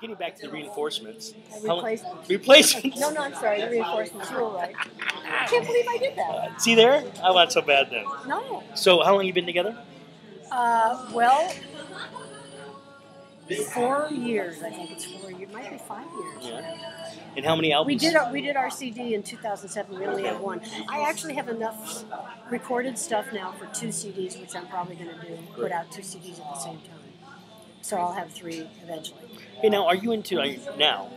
Getting back to the reinforcements. Replacements. Replacements? No, I'm sorry. The reinforcements. You were right. I can't believe I did that. See there? I'm not so bad then. No. So how long you been together? Well, 4 years. I think it's 4 years. It might be 5 years. Yeah. And how many albums? We did our CD in 2007. We only had one. I actually have enough recorded stuff now for 2 CDs, which I'm probably going to do. Put out 2 CDs at the same time. So I'll have 3 eventually. Hey, now are you into now?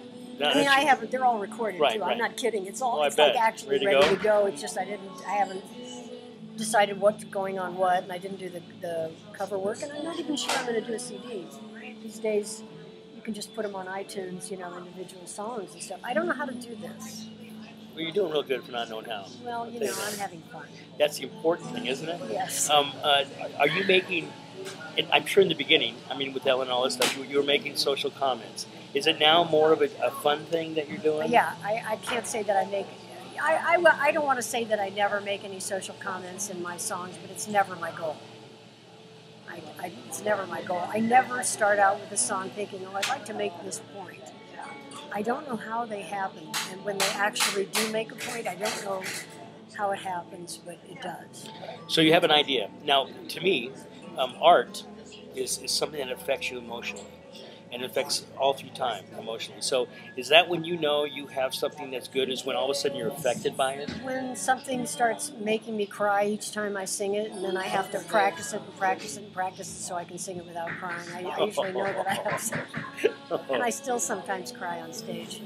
I mean, I haven't. They're all recorded too. Right. I'm not kidding. It's all. Oh, it's like actually ready to go. go. It's just I haven't decided what's going on what, and I didn't do the cover work, and I'm not even sure I'm going to do a CD. These days, you can just put them on iTunes, individual songs and stuff. I don't know how to do this. Well, you're doing real good for not knowing how. Well, I'm having fun. That's the important thing, isn't it? Yes. Are you making? And I'm sure in the beginning, I mean, with Ellen and all this stuff, you were making social comments. Is it now more of a fun thing that you're doing? Yeah, I can't say that I make. I don't want to say that I never make any social comments in my songs, but it's never my goal. It's never my goal. I never start out with a song thinking, I'd like to make this point. I don't know how they happen, and when they actually do make a point, I don't know how it happens, but it does. So you have an idea. Now, to me, art is something that affects you emotionally, and it affects all through time emotionally. So is that when you know you have something that's good, is when all of a sudden you're affected by it? When something starts making me cry each time I sing it, and then I have to practice it and practice it and practice it so I can sing it without crying. I usually know that I have something. And I still sometimes cry on stage.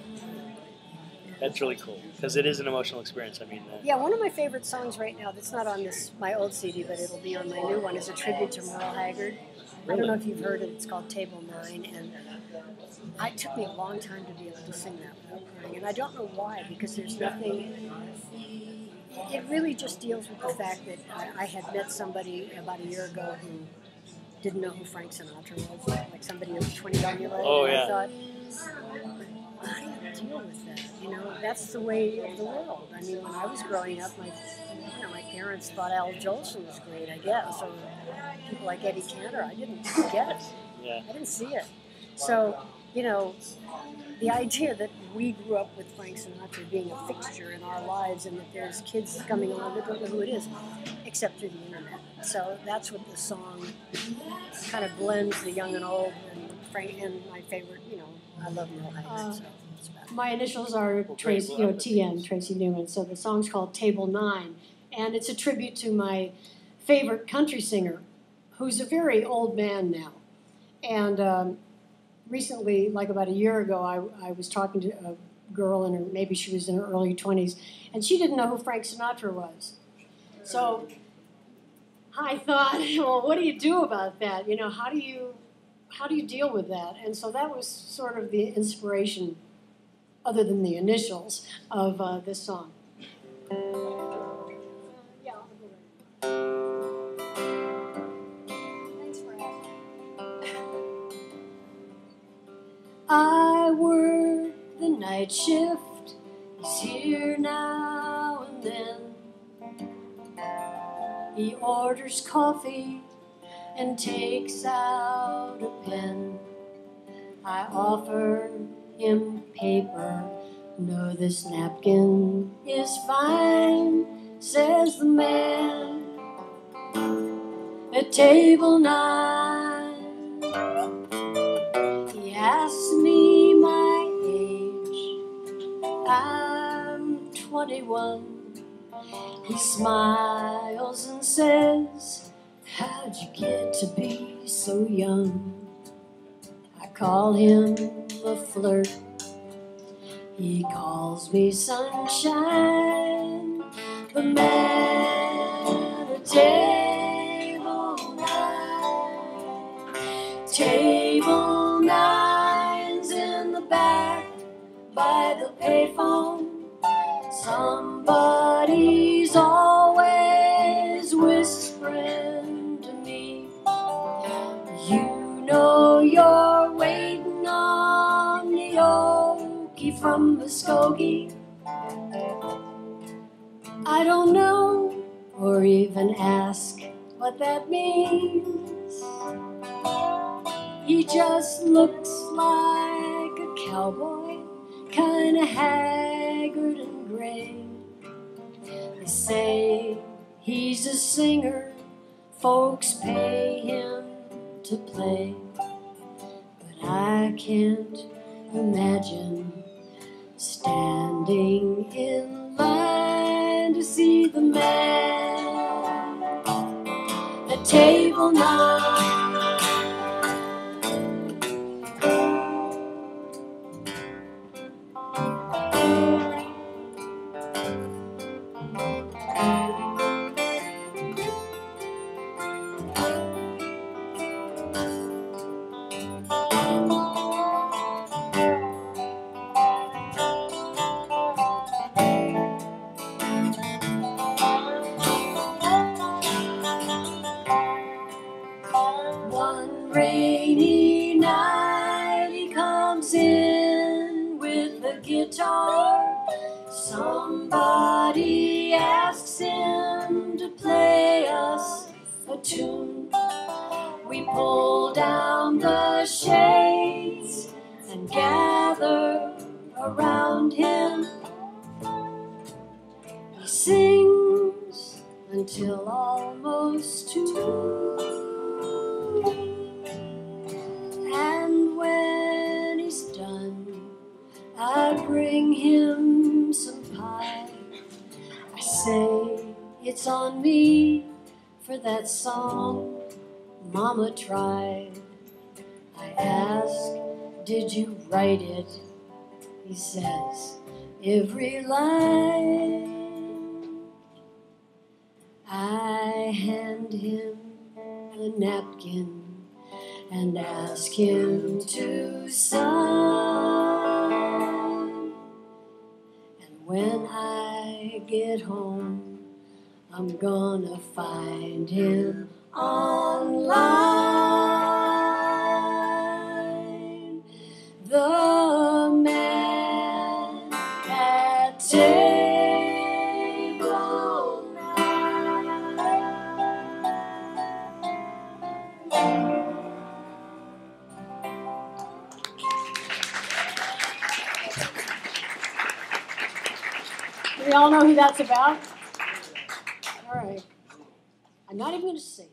That's really cool, because it is an emotional experience. I mean, yeah, one of my favorite songs right now that's not on my old CD, but it'll be on my new one, is a tribute to Merle Haggard. Really? I don't know if you've heard it. It's called Table 9, and it took me a long time to be able to sing that without crying, and I don't know why, because there's nothing. It really just deals with the fact that I had met somebody about a year ago who didn't know who Frank Sinatra was, like somebody who was 21 years old. Oh, yeah. I thought, how do you deal with that? That's the way of the world. I mean, when I was growing up, my parents thought Al Jolson was great, I guess, or people like Eddie Cantor. I didn't get it. Yeah. I didn't see it. So, the idea that we grew up with Frank Sinatra being a fixture in our lives, and that there's kids coming along that don't know who it is, except through the internet. So that's what the song kind of blends the young and old, and Frank, and my favorite, I love Merle Haggard. My initials are Tracy, TN, Tracy Newman. So the song's called Table 9, and it's a tribute to my favorite country singer, who's a very old man now. And recently, like about a year ago, I was talking to a girl, maybe she was in her early 20s, and she didn't know who Frank Sinatra was. So I thought, well, what do you do about that? How do you deal with that? And so that was sort of the inspiration, other than the initials, of this song. Thanks for asking. I work the night shift. He's here now and then. He orders coffee and takes out a pen. I offer him paper. No, this napkin is fine, says the man at table 9. He asks me my age. I'm 21. He smiles and says, how'd you get to be so young? I call him a flirt. He calls me sunshine. The man at table 9. Table 9's in the back by the payphone. Somebody's always whispering to me. You're waiting on the Okie from Muskogee. I don't know or even ask what that means. He just looks like a cowboy, kinda haggard and gray. They say he's a singer, folks pay him to play. But I can't imagine standing in line to see the man at table 9. One rainy night he comes in with a guitar. Somebody asks him to play us a tune. We pull down the shades and gather around him. He sings until almost 2. And when he's done, I bring him some pie. I say it's on me for that song Mama tried. I ask, did you write it? He says, every line. I hand him a napkin and ask him to sign. And when I get home, I'm gonna find him online. The man at table 9. We all know who that's about? All right. I'm not even going to sing.